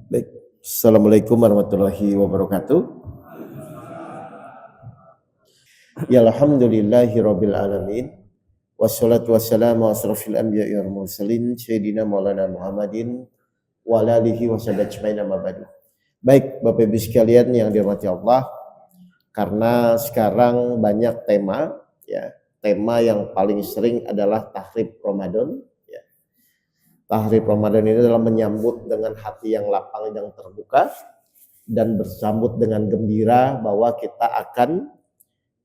Baik, Assalamualaikum warahmatullahi wabarakatuh. Ya alhamdulillahi rabbil alamin. Wassalatu wassalamu asrafil anbiya'i wal mursalin Sayyidina Maulana Muhammadin wa ala alihi wa sahbihi ajmain amma ba'du. Baik, Bapak Ibu sekalian yang dirahmati Allah, karena sekarang banyak tema ya. Tema yang paling sering adalah tahrib Ramadan ya. Tahrib Ramadan ini adalah menyambut dengan hati yang lapang dan terbuka dan bersambut dengan gembira bahwa kita akan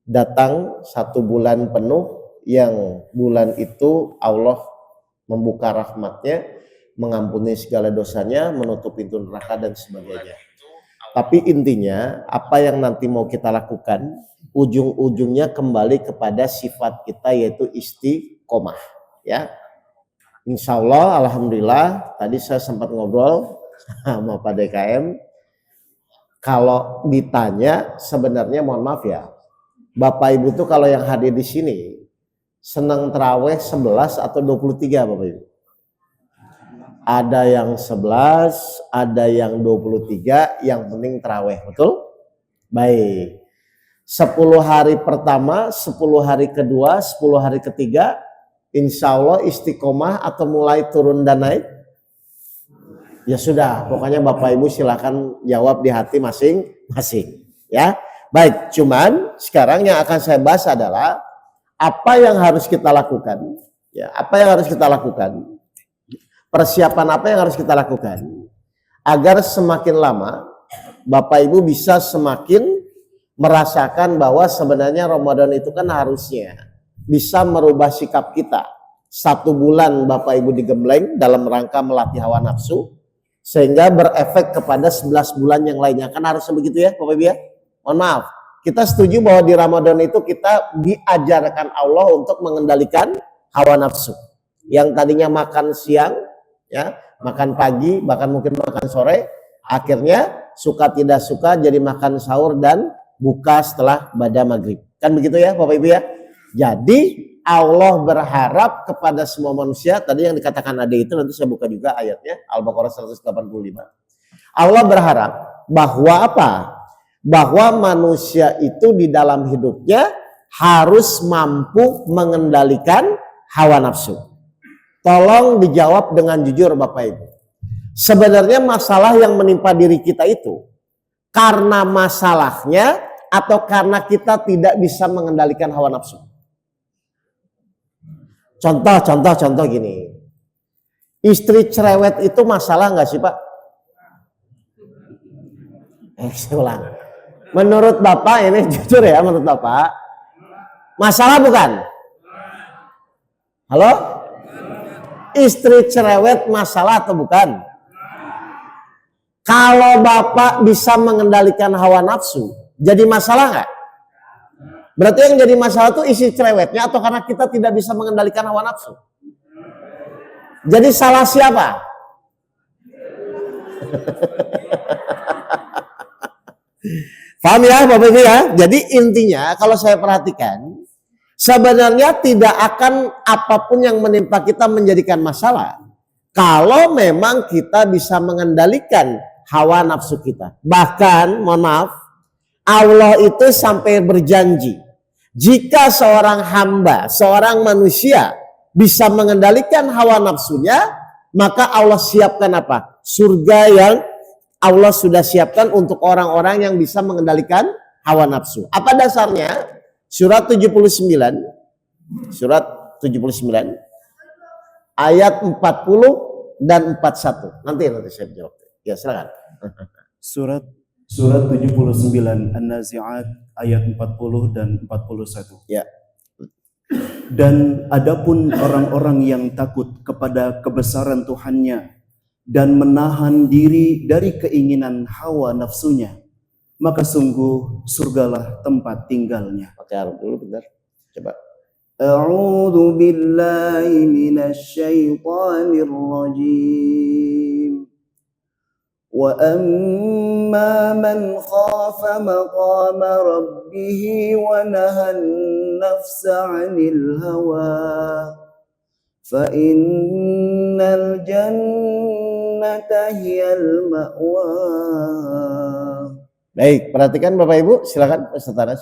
datang satu bulan penuh yang bulan itu Allah membuka rahmatnya, mengampuni segala dosanya, menutup pintu neraka dan sebagainya. Tapi intinya apa yang nanti mau kita lakukan, ujung-ujungnya kembali kepada sifat kita yaitu istiqomah ya. Insya Allah, alhamdulillah, tadi saya sempat ngobrol sama Pak DKM. Kalau ditanya sebenarnya mohon maaf ya, Bapak Ibu tuh kalau yang hadir di sini senang terawih 11 atau 23 Bapak Ibu? Ada yang 11, ada yang 23, yang penting terawih, betul? Baik. 10 hari pertama, 10 hari kedua, 10 hari ketiga, insya Allah istiqomah atau mulai turun dan naik? Ya sudah, pokoknya Bapak Ibu silakan jawab di hati masing-masing ya. Baik, cuman sekarang yang akan saya bahas adalah apa yang harus kita lakukan ya, apa yang harus kita lakukan, persiapan apa yang harus kita lakukan agar semakin lama Bapak Ibu bisa semakin merasakan bahwa sebenarnya Ramadan itu kan harusnya bisa merubah sikap kita. 1 bulan Bapak Ibu digembleng dalam rangka melatih hawa nafsu sehingga berefek kepada 11 bulan yang lainnya. Kan harusnya begitu ya Bapak Ibu ya. Mohon maaf, kita setuju bahwa di Ramadan itu kita diajarkan Allah untuk mengendalikan hawa nafsu. Yang tadinya makan siang, ya, makan pagi, bahkan mungkin makan sore, akhirnya suka tidak suka jadi makan sahur dan buka setelah pada maghrib. Kan begitu ya Bapak Ibu ya. Jadi Allah berharap kepada semua manusia, tadi yang dikatakan ada itu, nanti saya buka juga ayatnya, Al-Baqarah 185. Allah berharap bahwa apa? Bahwa manusia itu di dalam hidupnya harus mampu mengendalikan hawa nafsu. Tolong dijawab dengan jujur Bapak Ibu. Sebenarnya masalah yang menimpa diri kita itu karena masalahnya atau karena kita tidak bisa mengendalikan hawa nafsu. Contoh gini. Istri cerewet itu masalah nggak sih Pak? Saya ulang. Menurut Bapak ini jujur ya, menurut Bapak masalah bukan? Halo? Istri cerewet masalah atau bukan? Kalau Bapak bisa mengendalikan hawa nafsu, jadi masalah nggak? Berarti yang jadi masalah itu isi cerewetnya atau karena kita tidak bisa mengendalikan hawa nafsu? Jadi salah siapa? Paham ya Bapak Ibu ya? Jadi intinya kalau saya perhatikan, sebenarnya tidak akan apapun yang menimpa kita menjadikan masalah kalau memang kita bisa mengendalikan hawa nafsu kita. Bahkan mohon maaf, Allah itu sampai berjanji, jika seorang hamba, seorang manusia bisa mengendalikan hawa nafsunya, maka Allah siapkan apa? Surga yang Allah sudah siapkan untuk orang-orang yang bisa mengendalikan hawa nafsu. Apa dasarnya? Surat 79 ayat 40 dan 41. Nanti saya jawab. Ya, silakan. Surat 79 An-Nazi'at ayat 40 dan 41. Ya. Dan adapun orang-orang yang takut kepada kebesaran Tuhannya dan menahan diri dari keinginan hawa nafsunya, maka sungguh surgalah tempat tinggalnya. Pakai Arab dulu bentar. Coba. A'udzu billahi minasy syaithanir rajim. Wa amma man khafa maqama rabbih wa nahan nafsa 'anil hawa fa innal jannata jannata hiyal ma'wa. Baik, perhatikan Bapak Ibu, silakan Ustaz Anas.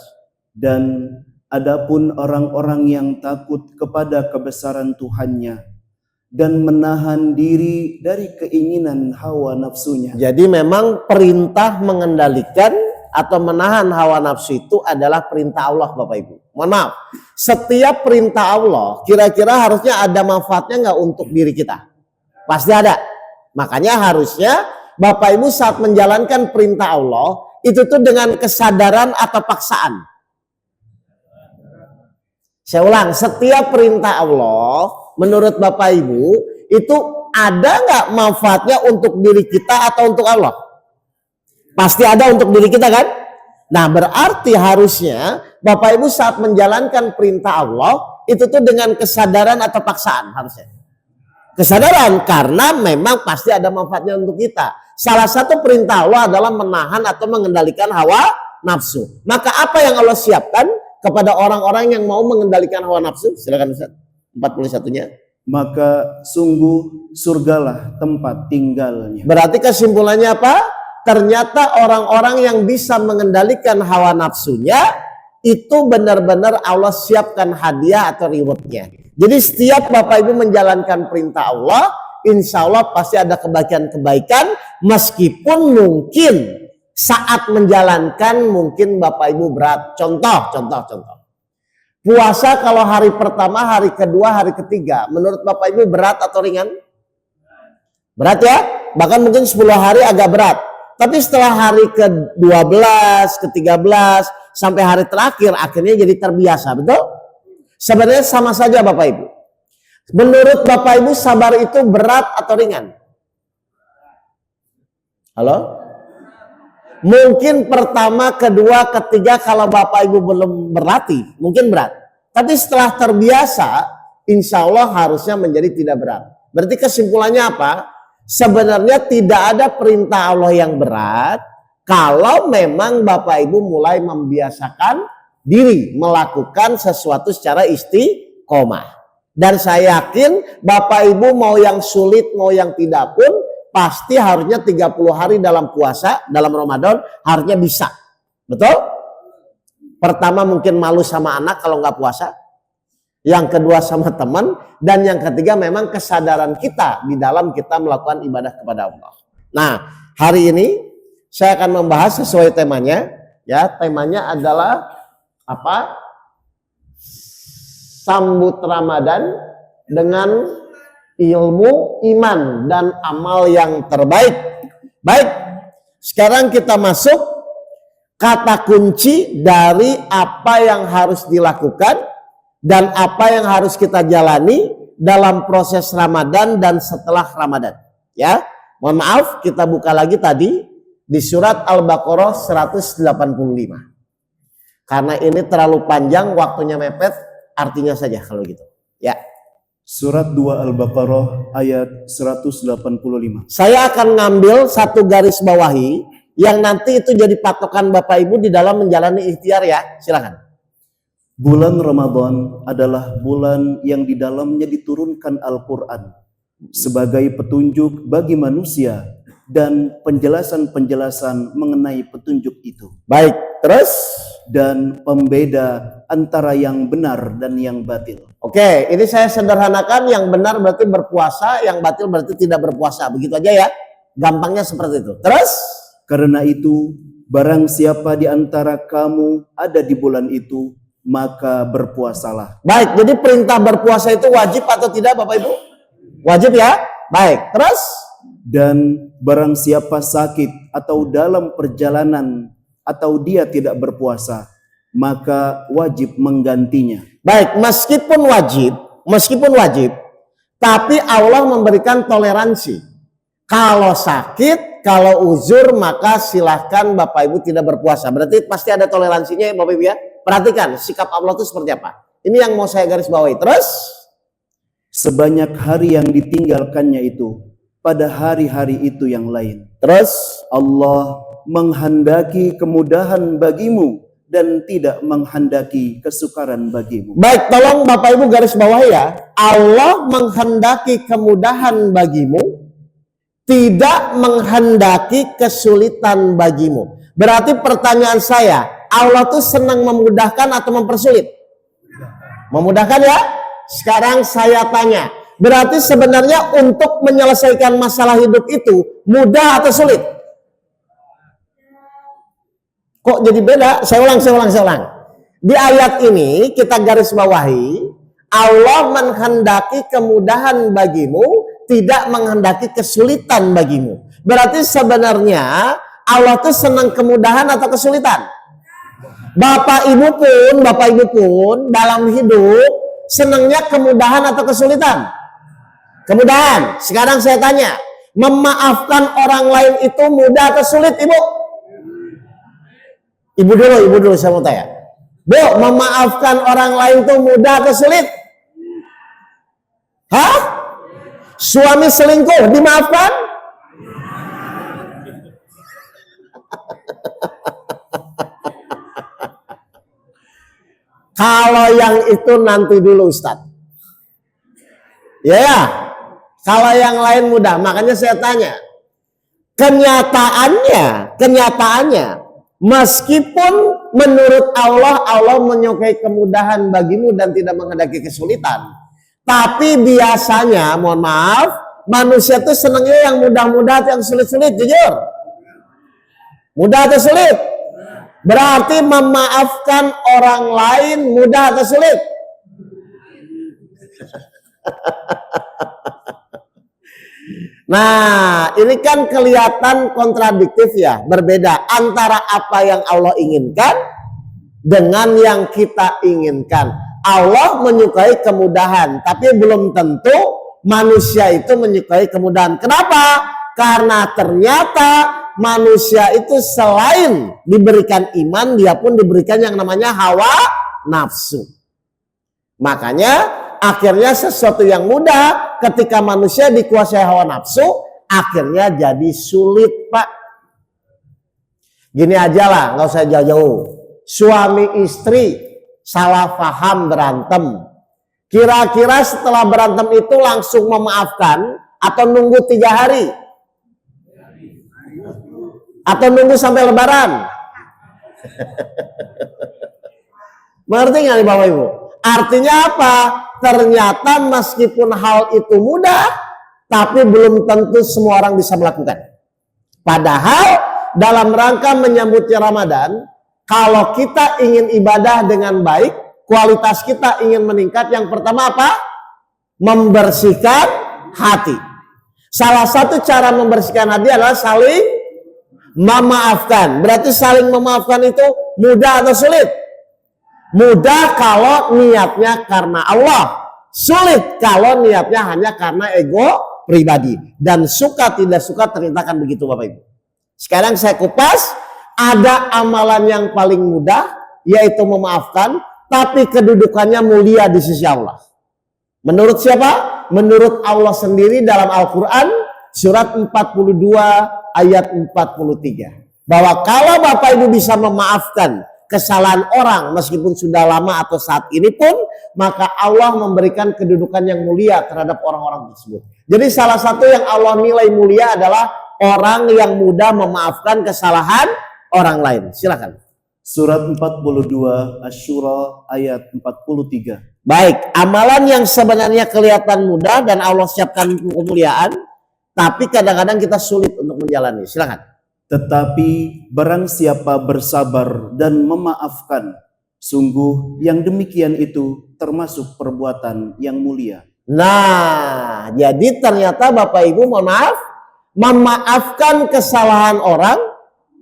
Dan adapun orang-orang yang takut kepada kebesaran Tuhannya dan menahan diri dari keinginan hawa nafsunya. Jadi memang perintah mengendalikan atau menahan hawa nafsu itu adalah perintah Allah Bapak Ibu. Mohon maaf, setiap perintah Allah kira-kira harusnya ada manfaatnya nggak untuk diri kita? Pasti ada. Makanya harusnya Bapak Ibu saat menjalankan perintah Allah itu tuh dengan kesadaran atau paksaan. Saya ulang, setiap perintah Allah menurut Bapak Ibu itu ada nggak manfaatnya untuk diri kita atau untuk Allah? Pasti ada untuk diri kita kan? Nah berarti harusnya Bapak Ibu saat menjalankan perintah Allah itu tuh dengan kesadaran atau paksaan harusnya. Kesadaran karena memang pasti ada manfaatnya untuk kita. Salah satu perintah Allah adalah menahan atau mengendalikan hawa nafsu. Maka apa yang Allah siapkan kepada orang-orang yang mau mengendalikan hawa nafsu? Silakan Ustaz. 41-nya. Maka sungguh surgalah tempat tinggalnya. Berarti kesimpulannya apa? Ternyata orang-orang yang bisa mengendalikan hawa nafsunya itu benar-benar Allah siapkan hadiah atau rewardnya. Jadi setiap Bapak Ibu menjalankan perintah Allah, insya Allah pasti ada kebaikan-kebaikan meskipun mungkin saat menjalankan mungkin Bapak Ibu berat. Contoh. Puasa kalau hari pertama, hari kedua, hari ketiga, menurut Bapak Ibu berat atau ringan? Berat ya? Bahkan mungkin 10 hari agak berat. Tapi setelah hari ke-12, ke-13, sampai hari terakhir, akhirnya jadi terbiasa, betul? Sebenarnya sama saja Bapak Ibu. Menurut Bapak Ibu sabar itu berat atau ringan? Halo? Mungkin pertama, kedua, ketiga kalau Bapak Ibu belum berlatih, mungkin berat. Tapi setelah terbiasa, insya Allah harusnya menjadi tidak berat. Berarti kesimpulannya apa? Sebenarnya tidak ada perintah Allah yang berat kalau memang Bapak Ibu mulai membiasakan diri melakukan sesuatu secara istiqomah. Dan saya yakin Bapak Ibu mau yang sulit mau yang tidak pun pasti harusnya 30 hari dalam puasa, dalam Ramadan harusnya bisa. Betul? Pertama mungkin malu sama anak kalau nggak puasa. Yang kedua sama teman, dan yang ketiga memang kesadaran kita di dalam kita melakukan ibadah kepada Allah. Nah, hari ini saya akan membahas sesuai temanya, ya. Temanya adalah apa? Sambut Ramadan dengan ilmu, iman, dan amal yang terbaik. Baik, sekarang kita masuk kata kunci dari apa yang harus dilakukan dan apa yang harus kita jalani dalam proses Ramadan dan setelah Ramadan. Ya, mohon maaf kita buka lagi tadi di surat Al-Baqarah 185. Karena ini terlalu panjang, waktunya mepet, artinya saja kalau gitu. Ya. Surat 2 Al-Baqarah ayat 185. Saya akan ngambil satu garis bawahi yang nanti itu jadi patokan Bapak Ibu di dalam menjalani ikhtiar ya. Silakan. Bulan Ramadan adalah bulan yang di dalamnya diturunkan Al-Quran sebagai petunjuk bagi manusia dan penjelasan-penjelasan mengenai petunjuk itu. Baik, terus? Dan pembeda antara yang benar dan yang batil. Oke, ini saya sederhanakan, yang benar berarti berpuasa, yang batil berarti tidak berpuasa. Begitu aja ya, gampangnya seperti itu. Terus? Karena itu, barang siapa di antara kamu ada di bulan itu, maka berpuasalah. Baik, jadi perintah berpuasa itu wajib atau tidak Bapak Ibu? Wajib ya? Baik, terus? Dan barang siapa sakit atau dalam perjalanan atau dia tidak berpuasa, maka wajib menggantinya. Baik, meskipun wajib, tapi Allah memberikan toleransi. Kalau sakit, kalau uzur, maka silahkan Bapak Ibu tidak berpuasa. Berarti pasti ada toleransinya ya Bapak Ibu ya. Perhatikan sikap Allah itu seperti apa. Ini yang mau saya garis bawahi. Terus? Sebanyak hari yang ditinggalkannya itu, pada hari-hari itu yang lain. Terus? Allah menghendaki kemudahan bagimu dan tidak menghendaki kesukaran bagimu. Baik, tolong Bapak Ibu garis bawahi ya. Allah menghendaki kemudahan bagimu tidak menghendaki kesulitan bagimu. Berarti pertanyaan saya, Allah tuh senang memudahkan atau mempersulit? Memudahkan ya? Sekarang saya tanya, berarti sebenarnya untuk menyelesaikan masalah hidup itu mudah atau sulit? Kok jadi beda? Saya ulang. Di ayat ini kita garis bawahi, Allah menghendaki kemudahan bagimu, tidak menghendaki kesulitan bagimu. Berarti sebenarnya Allah tuh senang kemudahan atau kesulitan? Bapak ibu pun dalam hidup senangnya kemudahan atau kesulitan? Kemudahan. Sekarang saya tanya, memaafkan orang lain itu mudah atau sulit, Ibu? Ibu dulu saya mau tanya. Bu, memaafkan orang lain itu mudah atau sulit? Hah? Suami selingkuh dimaafkan? Kalau yang itu nanti dulu Ustadz. Ya, kalau yang lain mudah. Makanya saya tanya, kenyataannya, meskipun menurut Allah menyukai kemudahan bagimu dan tidak menghendaki kesulitan. Tapi biasanya, mohon maaf, manusia itu senangnya yang mudah-mudah atau yang sulit-sulit, jujur. Mudah atau sulit? Berarti memaafkan orang lain mudah atau sulit? Nah, ini kan kelihatan kontradiktif ya, berbeda antara apa yang Allah inginkan dengan yang kita inginkan. Allah menyukai kemudahan, tapi belum tentu manusia itu menyukai kemudahan. Kenapa? Karena ternyata manusia itu selain diberikan iman, dia pun diberikan yang namanya hawa nafsu. Makanya akhirnya sesuatu yang mudah ketika manusia dikuasai hawa nafsu, akhirnya jadi sulit, Pak. Gini aja lah, nggak usah jauh-jauh. Suami istri salah paham berantem. Kira-kira setelah berantem itu langsung memaafkan atau nunggu 3 hari? Atau nunggu sampai lebaran? Mengerti nggak nih Bapak Ibu? Artinya apa? Ternyata meskipun hal itu mudah, tapi belum tentu semua orang bisa melakukan. Padahal dalam rangka menyambutnya Ramadan, kalau kita ingin ibadah dengan baik, kualitas kita ingin meningkat, yang pertama apa? Membersihkan hati. Salah satu cara membersihkan hati adalah saling memaafkan. Berarti saling memaafkan itu mudah atau sulit? Mudah kalau niatnya karena Allah. Sulit kalau niatnya hanya karena ego pribadi. Dan suka tidak suka ternyata kan begitu Bapak Ibu. Sekarang saya kupas, ada amalan yang paling mudah, yaitu memaafkan, tapi kedudukannya mulia di sisi Allah. Menurut siapa? Menurut Allah sendiri dalam Al-Quran, surat 42 ayat 43. Bahwa kalau Bapak Ibu bisa memaafkan kesalahan orang meskipun sudah lama atau saat ini pun, maka Allah memberikan kedudukan yang mulia terhadap orang-orang tersebut. Jadi salah satu yang Allah nilai mulia adalah orang yang mudah memaafkan kesalahan orang lain. Silakan. Surat 42 Asy-Syura ayat 43. Baik, amalan yang sebenarnya kelihatan mudah dan Allah siapkan kemuliaan, tapi kadang-kadang kita sulit untuk menjalani. Silakan. Tetapi barang siapa bersabar dan memaafkan, sungguh yang demikian itu termasuk perbuatan yang mulia. Nah, jadi ternyata Bapak Ibu mohon maaf, memaafkan kesalahan orang,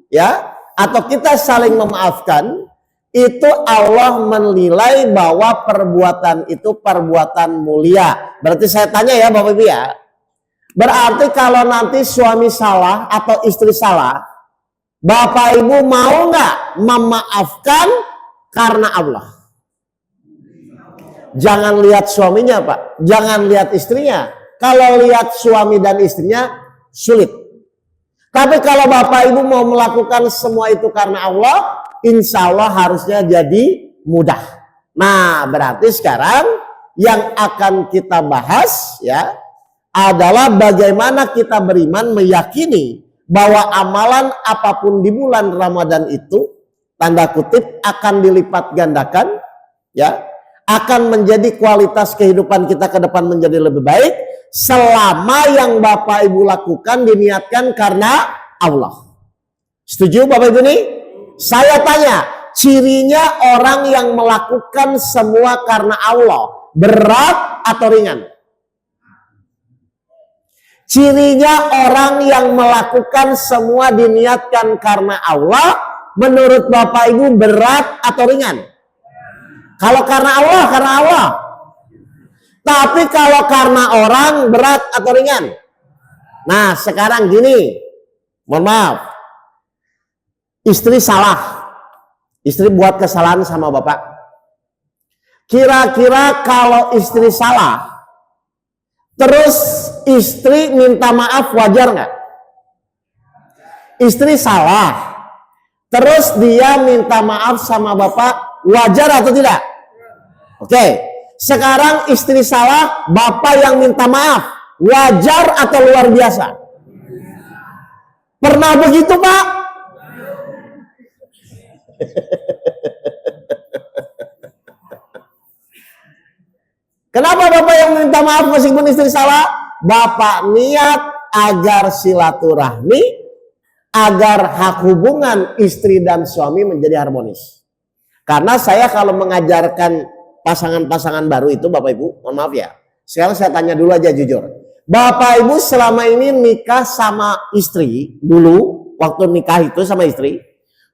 ya, atau kita saling memaafkan, itu Allah menilai bahwa perbuatan itu perbuatan mulia. Berarti saya tanya ya Bapak Ibu ya, berarti kalau nanti suami salah atau istri salah, Bapak Ibu mau nggak memaafkan karena Allah? Jangan lihat suaminya Pak, jangan lihat istrinya. Kalau lihat suami dan istrinya sulit. Tapi kalau Bapak Ibu mau melakukan semua itu karena Allah, insya Allah harusnya jadi mudah. Nah, berarti sekarang yang akan kita bahas ya adalah bagaimana kita beriman meyakini bahwa amalan apapun di bulan Ramadan itu tanda kutip akan dilipat gandakan, ya, akan menjadi kualitas kehidupan kita ke depan menjadi lebih baik selama yang Bapak Ibu lakukan diniatkan karena Allah. Setuju Bapak Ibu nih? Saya tanya, cirinya orang yang melakukan semua karena Allah berat atau ringan? Cirinya orang yang melakukan semua diniatkan karena Allah, menurut Bapak Ibu berat atau ringan? Kalau karena Allah, karena Allah. Tapi kalau karena orang, berat atau ringan? Nah sekarang gini, mohon maaf. Istri salah. Istri buat kesalahan sama Bapak. Kira-kira kalau istri salah, terus istri minta maaf, wajar nggak? Istri salah, terus dia minta maaf sama Bapak, wajar atau tidak? Oke, sekarang istri salah, Bapak yang minta maaf, wajar atau luar biasa? Pernah begitu Pak? Kenapa Bapak yang minta maaf meskipun istri salah? Bapak niat agar silaturahmi, agar hak hubungan istri dan suami menjadi harmonis. Karena saya kalau mengajarkan pasangan-pasangan baru itu Bapak Ibu, mohon maaf ya. Sekarang saya tanya dulu aja jujur. Bapak Ibu selama ini nikah sama istri dulu, waktu nikah itu sama istri,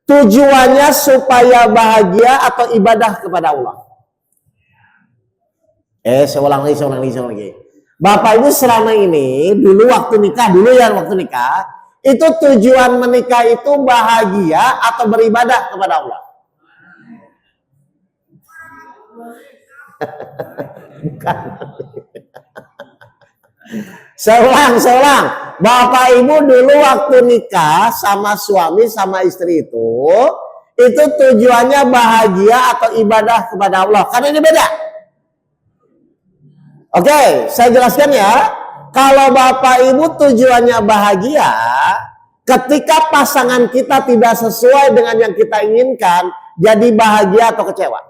tujuannya supaya bahagia atau ibadah kepada Allah? Saya ulang lagi. Bapak Ibu selama ini dulu waktu nikah, itu tujuan menikah itu bahagia atau beribadah kepada Allah? Bukan. Saya ulang. Bapak Ibu dulu waktu nikah sama suami sama istri itu tujuannya bahagia atau ibadah kepada Allah. Karena ini beda. Oke, saya jelaskan ya. Kalau Bapak Ibu tujuannya bahagia, ketika pasangan kita tidak sesuai dengan yang kita inginkan, jadi bahagia atau kecewa?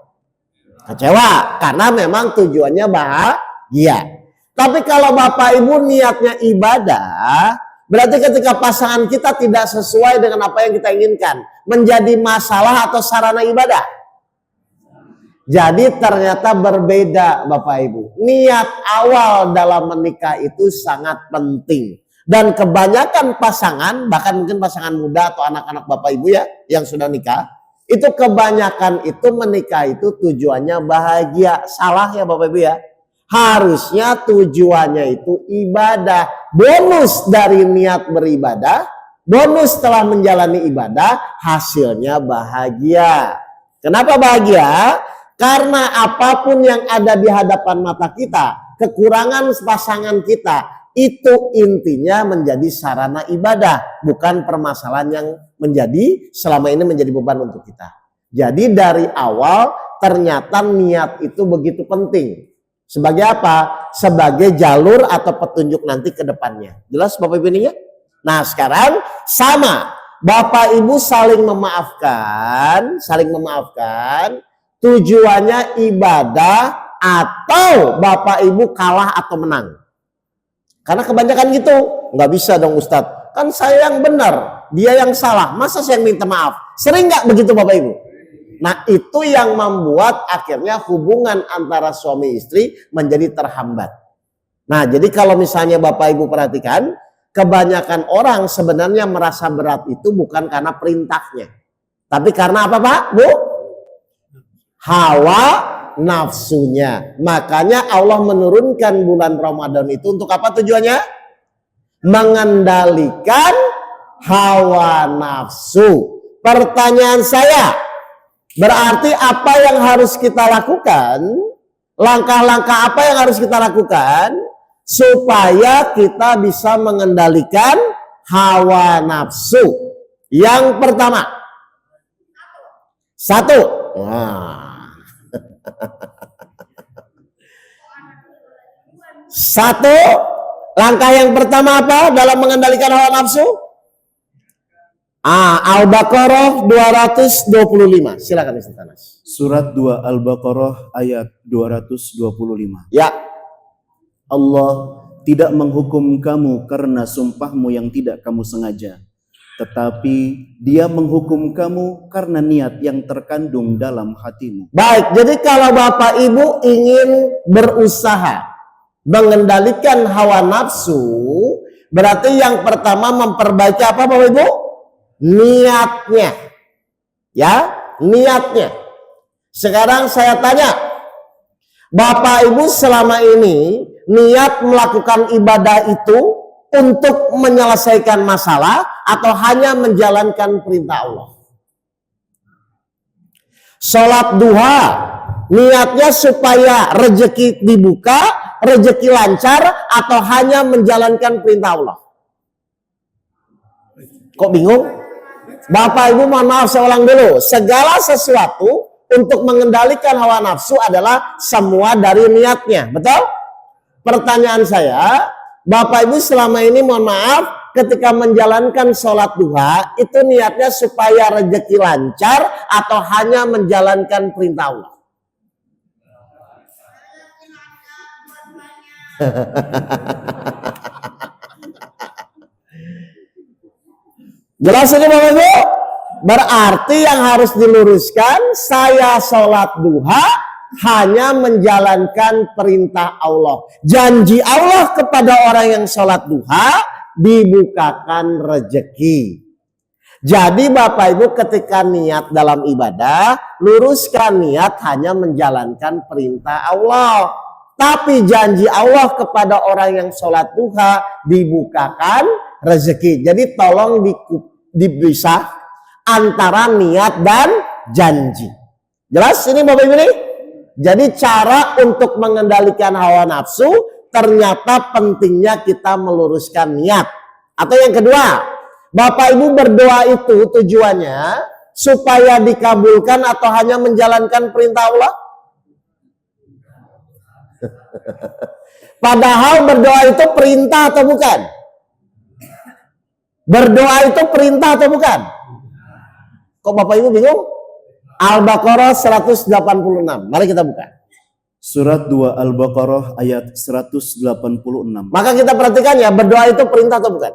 Kecewa, karena memang tujuannya bahagia. Tapi kalau Bapak Ibu niatnya ibadah, berarti ketika pasangan kita tidak sesuai dengan apa yang kita inginkan, menjadi masalah atau sarana ibadah. Jadi ternyata berbeda Bapak Ibu. Niat awal dalam menikah itu sangat penting. Dan kebanyakan pasangan, bahkan mungkin pasangan muda atau anak-anak Bapak Ibu ya, yang sudah nikah, itu kebanyakan itu menikah itu tujuannya bahagia. Salah ya Bapak Ibu ya. Harusnya tujuannya itu ibadah. Bonus dari niat beribadah, bonus setelah menjalani ibadah, hasilnya bahagia. Kenapa bahagia? Karena apapun yang ada di hadapan mata kita, kekurangan pasangan kita, itu intinya menjadi sarana ibadah, bukan permasalahan yang menjadi selama ini menjadi beban untuk kita. Jadi dari awal ternyata niat itu begitu penting. Sebagai apa? Sebagai jalur atau petunjuk nanti ke depannya. Jelas Bapak Ibu ini ya? Nah sekarang sama. Bapak Ibu saling memaafkan, tujuannya ibadah atau Bapak Ibu kalah atau menang? Karena kebanyakan gitu, nggak bisa dong Ustadz. Kan saya yang benar, dia yang salah. Masa saya yang minta maaf? Sering nggak begitu Bapak Ibu? Nah itu yang membuat akhirnya hubungan antara suami istri menjadi terhambat. Nah jadi kalau misalnya Bapak Ibu perhatikan, kebanyakan orang sebenarnya merasa berat itu bukan karena perintahnya. Tapi karena apa Pak? Bu? Hawa nafsunya. Makanya Allah menurunkan bulan Ramadan itu untuk apa tujuannya? Mengendalikan hawa nafsu. Pertanyaan saya, berarti apa yang harus kita lakukan? Langkah-langkah apa yang harus kita lakukan supaya kita bisa mengendalikan hawa nafsu? Yang pertama, satu, Langkah yang pertama apa dalam mengendalikan hawa nafsu? Al-Baqarah 225. Silakan Ustaz Anas. Surat 2 Al-Baqarah ayat 225. Ya. Allah tidak menghukum kamu karena sumpahmu yang tidak kamu sengaja, tetapi Dia menghukum kamu karena niat yang terkandung dalam hatimu. Baik, jadi kalau Bapak Ibu ingin berusaha mengendalikan hawa nafsu, berarti yang pertama memperbaiki apa Bapak Ibu? Niatnya. Ya, niatnya. Sekarang saya tanya, Bapak Ibu selama ini niat melakukan ibadah itu untuk menyelesaikan masalah atau hanya menjalankan perintah Allah? Sholat duha, niatnya supaya rezeki dibuka, rezeki lancar, atau hanya menjalankan perintah Allah? Kok bingung? Bapak Ibu mohon maaf, saya ulang dulu. Segala sesuatu untuk mengendalikan hawa nafsu adalah semua dari niatnya. Betul? Pertanyaan saya, Bapak Ibu selama ini mohon maaf, ketika menjalankan sholat duha, itu niatnya supaya rezeki lancar atau hanya menjalankan perintah Allah? Jelas ini Bapak Ibu? Berarti yang harus diluruskan, saya sholat duha hanya menjalankan perintah Allah. Janji Allah kepada orang yang sholat duha, dibukakan rezeki. Jadi Bapak Ibu ketika niat dalam ibadah, luruskan niat hanya menjalankan perintah Allah. Tapi janji Allah kepada orang yang sholat duha, dibukakan rezeki. Jadi tolong dipisah antara niat dan janji. Jelas ini Bapak Ibu nih? Jadi cara untuk mengendalikan hawa nafsu ternyata pentingnya kita meluruskan niat. Atau yang kedua, Bapak Ibu berdoa itu tujuannya supaya dikabulkan atau hanya menjalankan perintah Allah? Padahal berdoa itu perintah atau bukan? Berdoa itu perintah atau bukan? Kok Bapak Ibu bingung? Al-Baqarah 186. Mari kita buka. Surat 2 Al-Baqarah ayat 186. Maka kita perhatikan ya, berdoa itu perintah atau bukan?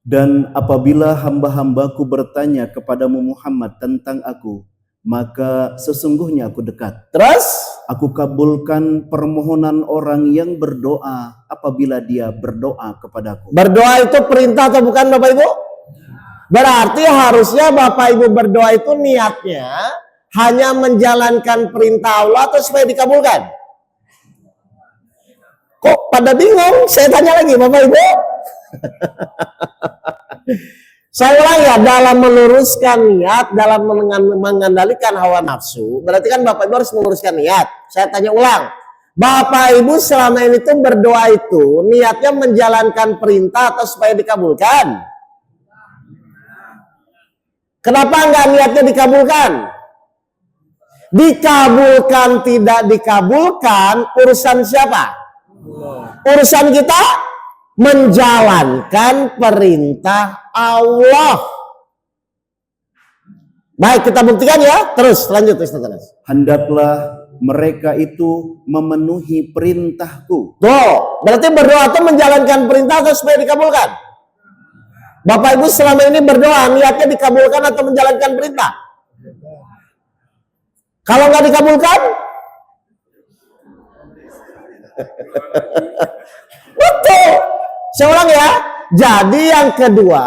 Dan apabila hamba-hambaku bertanya kepadamu Muhammad tentang aku, maka sesungguhnya aku dekat. Terus? Aku kabulkan permohonan orang yang berdoa apabila dia berdoa kepadaku. Berdoa itu perintah atau bukan Bapak Ibu? Berarti harusnya Bapak Ibu berdoa itu niatnya hanya menjalankan perintah Allah atau supaya dikabulkan? Kok pada bingung? Saya tanya lagi Bapak Ibu. Saya ulang ya, dalam meluruskan niat, dalam mengendalikan hawa nafsu, berarti kan Bapak Ibu harus meluruskan niat. Saya tanya ulang, Bapak Ibu selama ini tuh berdoa itu niatnya menjalankan perintah atau supaya dikabulkan? Kenapa enggak niatnya dikabulkan? Dikabulkan tidak dikabulkan urusan siapa? Urusan kita menjalankan perintah Allah. Baik, kita buktikan ya. Terus lanjut Ustaz Anas. Hendaklah mereka itu memenuhi perintahku. Tuh, berarti berdoa itu menjalankan perintah atau supaya dikabulkan? Bapak Ibu selama ini berdoa niatnya dikabulkan atau menjalankan perintah? Kalau nggak dikabulkan? Betul. Saya ulang ya. Jadi yang kedua,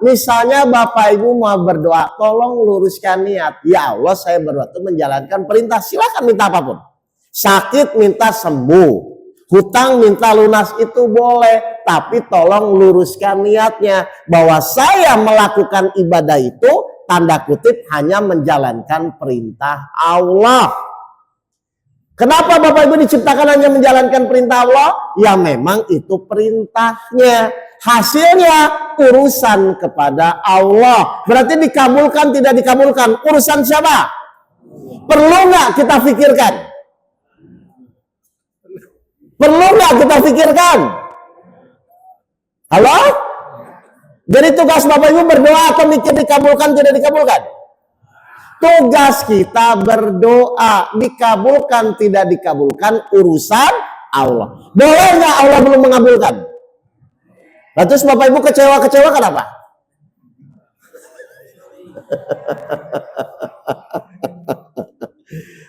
misalnya Bapak Ibu mau berdoa, tolong luruskan niat. Ya Allah, saya berdoa itu menjalankan perintah. Silakan minta apapun. Sakit minta sembuh. Hutang minta lunas itu boleh. Tapi tolong luruskan niatnya. Bahwa saya melakukan ibadah itu, tanda kutip hanya menjalankan perintah Allah. Kenapa Bapak Ibu diciptakan hanya menjalankan perintah Allah? Ya memang itu perintahnya. Hasilnya urusan kepada Allah. Berarti dikabulkan tidak dikabulkan. Urusan siapa? Perlu nggak kita pikirkan? Perlu nggak kita pikirkan? Halo? Jadi tugas Bapak Ibu berdoa atau mikir dikabulkan tidak dikabulkan? Tugas kita berdoa, dikabulkan tidak dikabulkan urusan Allah. Boleh nggak Allah belum mengabulkan? Nah, terus Bapak Ibu kecewa kenapa?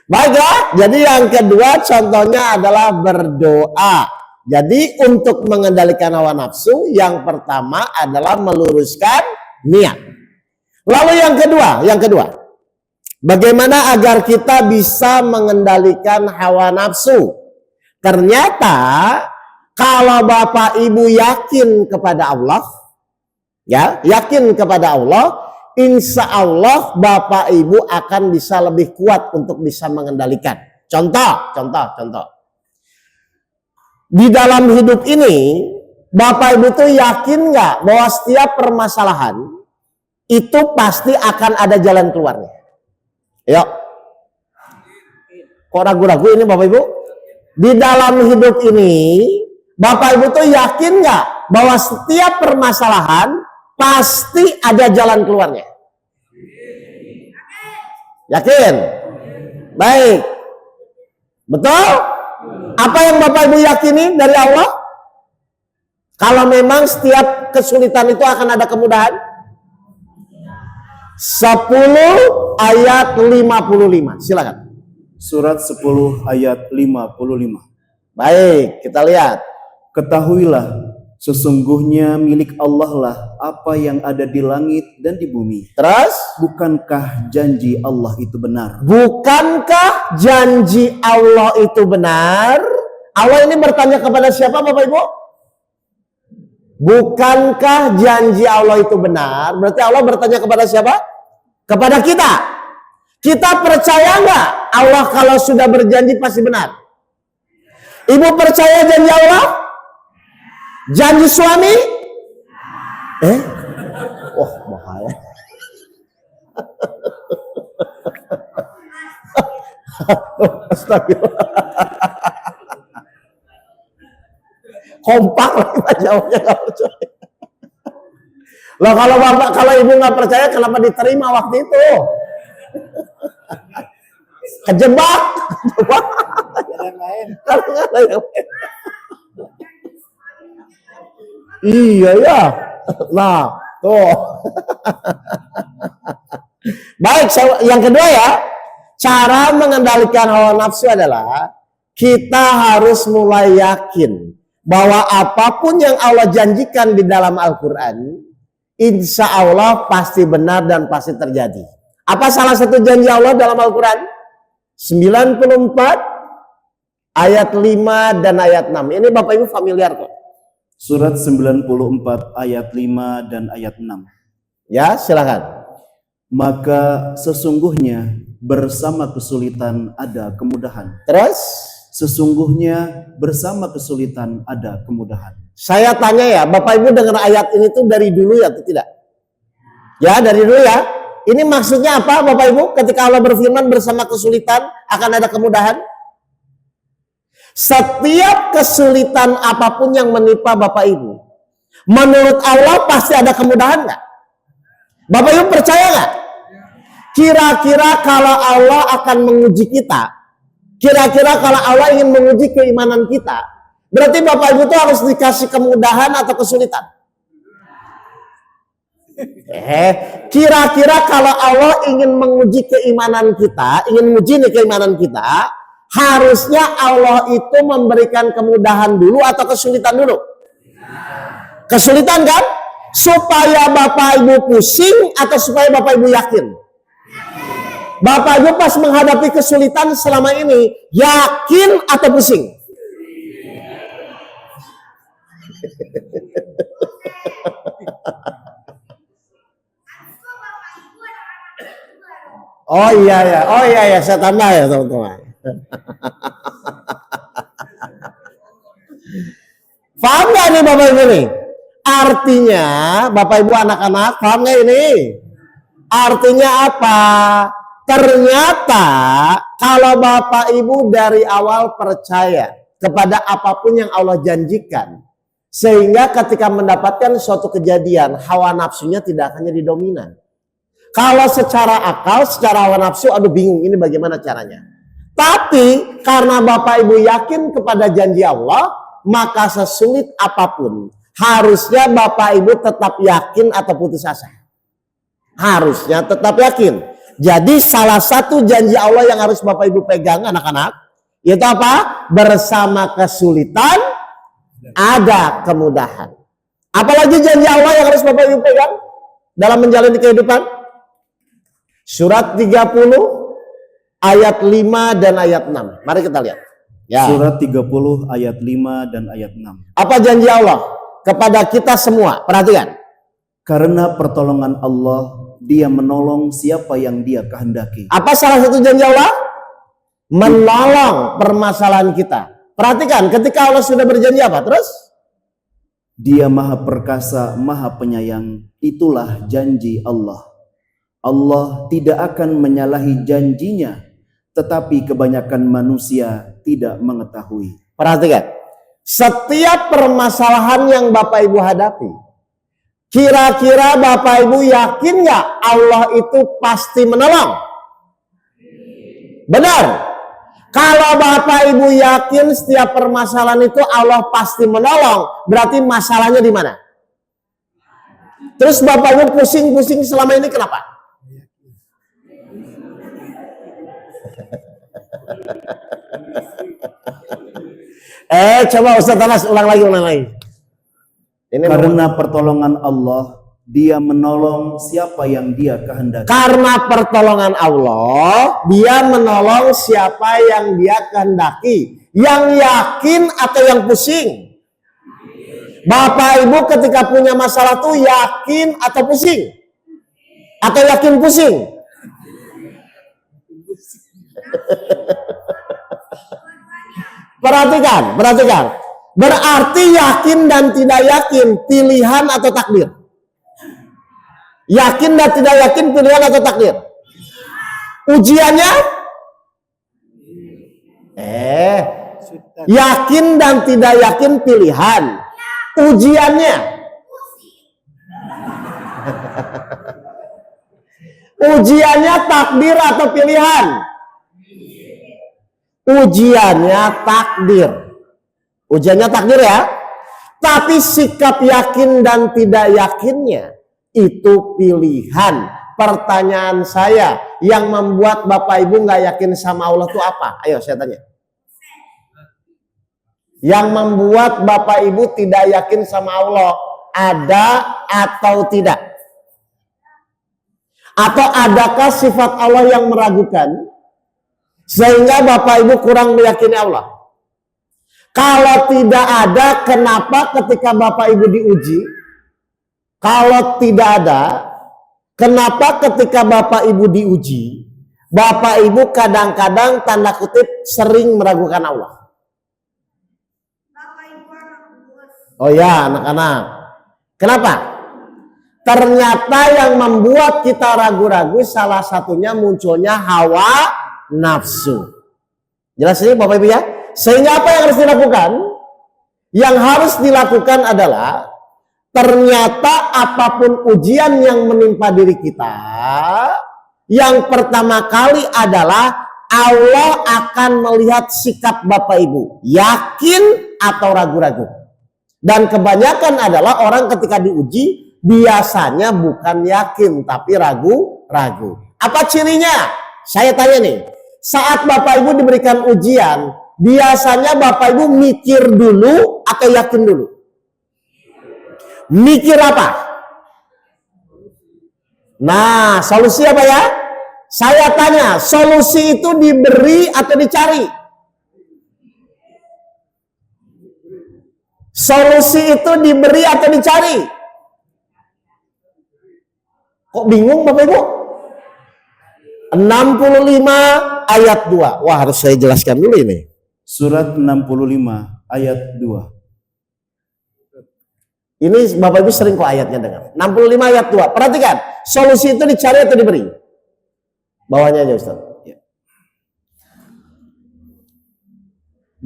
Baik ya, jadi yang kedua contohnya adalah berdoa. Jadi untuk mengendalikan hawa nafsu, yang pertama adalah meluruskan niat. Lalu yang kedua, bagaimana agar kita bisa mengendalikan hawa nafsu? Ternyata kalau Bapak Ibu yakin kepada Allah, ya, yakin kepada Allah, insya Allah Bapak Ibu akan bisa lebih kuat untuk bisa mengendalikan. Contoh. Di dalam hidup ini, Bapak Ibu tuh yakin nggak bahwa setiap permasalahan itu pasti akan ada jalan keluarnya? Yuk. Kok ragu-ragu ini Bapak Ibu? Di dalam hidup ini, Bapak Ibu tuh yakin nggak bahwa setiap permasalahan pasti ada jalan keluarnya? Yakin? Baik. Betul? Apa yang Bapak Ibu yakini dari Allah? Kalau memang setiap kesulitan itu akan ada kemudahan? 10 ayat 55. Silakan. Surat 10 ayat 55. Baik, kita lihat. Ketahuilah, sesungguhnya milik Allah lah apa yang ada di langit dan di bumi. Terus? Bukankah janji Allah itu benar? Bukankah janji Allah itu benar? Allah ini bertanya kepada siapa Bapak Ibu? Bukankah janji Allah itu benar? Berarti Allah bertanya kepada siapa? Kepada kita. Kita percaya nggak Allah kalau sudah berjanji pasti benar? Ibu percaya janji Allah? Janji suami? Wah, bahaya. Astagfirullah. Kompak lagi Pak jawabnya nggak percaya. Loh kalau ibu nggak percaya kenapa diterima waktu itu? Kejebak. Iya ya. Nah, tuh. Baik, yang kedua ya, cara mengendalikan hawa nafsu adalah kita harus mulai yakin bahwa apapun yang Allah janjikan di dalam Al-Quran, insya Allah pasti benar dan pasti terjadi. Apa salah satu janji Allah dalam Al-Quran? 94 ayat 5 dan ayat 6. Ini Bapak Ibu familiar kok. Surat 94 ayat 5 dan ayat 6. Ya, silakan. Maka sesungguhnya bersama kesulitan ada kemudahan. Terus? Sesungguhnya bersama kesulitan ada kemudahan. Saya tanya ya, Bapak Ibu dengar ayat ini tuh dari dulu ya atau tidak? Ya, dari dulu ya. Ini maksudnya apa Bapak Ibu? Ketika Allah berfirman bersama kesulitan akan ada kemudahan. Setiap kesulitan apapun yang menimpa Bapak Ibu, menurut Allah pasti ada kemudahan nggak? Bapak Ibu percaya nggak? Kira-kira kalau Allah akan menguji kita, kira-kira kalau Allah ingin menguji keimanan kita, berarti Bapak Ibu itu harus dikasih kemudahan atau kesulitan? Kira-kira kalau Allah ingin menguji keimanan kita, ingin menguji nih keimanan kita, harusnya Allah itu memberikan kemudahan dulu atau kesulitan dulu? Kesulitan kan? Supaya Bapak Ibu pusing atau supaya Bapak Ibu yakin? Bapak Ibu pas menghadapi kesulitan selama ini, yakin atau pusing? Oh iya ya, saya tambah ya teman-teman. Paham gak nih Bapak Ibu nih? Artinya, Bapak Ibu anak-anak, paham gak ini? Artinya apa? Ternyata kalau Bapak Ibu dari awal percaya kepada apapun yang Allah janjikan. Sehingga ketika mendapatkan suatu kejadian, hawa nafsunya tidak akan jadi dominan. Kalau secara akal, secara hawa nafsu, aduh bingung ini bagaimana caranya. Tapi karena Bapak Ibu yakin kepada janji Allah, maka sesulit apapun, harusnya Bapak Ibu tetap yakin atau putus asa. Harusnya tetap yakin. Jadi salah satu janji Allah yang harus Bapak Ibu pegang anak-anak, yaitu apa? Bersama kesulitan ada kemudahan. Apalagi janji Allah yang harus Bapak Ibu pegang dalam menjalani kehidupan? Surat 30 ayat 5 dan ayat 6. Mari kita lihat. Ya. Surat 30 ayat 5 dan ayat 6. Apa janji Allah kepada kita semua? Perhatikan. Karena pertolongan Allah, Dia menolong siapa yang Dia kehendaki. Apa salah satu janji Allah? Menolong permasalahan kita. Perhatikan, ketika Allah sudah berjanji apa? Terus? Dia Maha Perkasa, Maha Penyayang. Itulah janji Allah. Allah tidak akan menyalahi janjinya, tetapi kebanyakan manusia tidak mengetahui. Perhatikan, setiap permasalahan yang Bapak Ibu hadapi, kira-kira Bapak Ibu yakin nggak Allah itu pasti menolong? Benar. Kalau Bapak Ibu yakin setiap permasalahan itu Allah pasti menolong, berarti masalahnya di mana? Terus Bapak Ibu pusing-pusing selama ini kenapa? Coba Ustaz Anas ulang lagi. Ini karena pertolongan Allah, Dia menolong siapa yang Dia kehendaki. Karena pertolongan Allah, Dia menolong siapa yang Dia kehendaki. Yang yakin atau yang pusing? Bapak Ibu ketika punya masalah tuh yakin atau pusing? Atau yakin pusing? Perhatikan. Berarti yakin dan tidak yakin, pilihan atau takdir? Yakin dan tidak yakin, pilihan atau takdir? Ujiannya? Yakin dan tidak yakin, pilihan. Ujiannya? Ujiannya takdir atau pilihan? Ujiannya takdir. Ujiannya takdir ya. Tapi sikap yakin dan tidak yakinnya itu pilihan. Pertanyaan saya, yang membuat Bapak Ibu nggak yakin sama Allah itu apa? Ayo saya tanya. Yang membuat Bapak Ibu tidak yakin sama Allah ada atau tidak? Atau adakah sifat Allah yang meragukan sehingga Bapak Ibu kurang meyakini Allah? Kalau tidak ada, kenapa ketika Bapak Ibu diuji? Kalau tidak ada, kenapa ketika Bapak Ibu diuji, Bapak Ibu kadang-kadang tanda kutip sering meragukan Allah? Oh ya, anak-anak. Kenapa? Ternyata yang membuat kita ragu-ragu salah satunya munculnya hawa nafsu. Jelas ini Bapak Ibu ya? Sehingga apa yang harus dilakukan? Yang harus dilakukan adalah ternyata apapun ujian yang menimpa diri kita, yang pertama kali adalah Allah akan melihat sikap Bapak Ibu, yakin atau ragu-ragu. Dan kebanyakan adalah orang ketika diuji biasanya bukan yakin tapi ragu-ragu. Apa cirinya? Saya tanya nih, saat Bapak Ibu diberikan ujian, biasanya Bapak Ibu mikir dulu atau yakin dulu? Mikir apa? Nah, solusi apa ya? Saya tanya, solusi itu diberi atau dicari? Solusi itu diberi atau dicari? Kok bingung Bapak Ibu? 65 ayat 2. Wah, harus saya jelaskan dulu ini. Surat 65 ayat 2. Ini Bapak Ibu sering kok ayatnya dengar. 65 ayat 2. Perhatikan, solusi itu dicari atau diberi? Bawahnya aja Ustaz.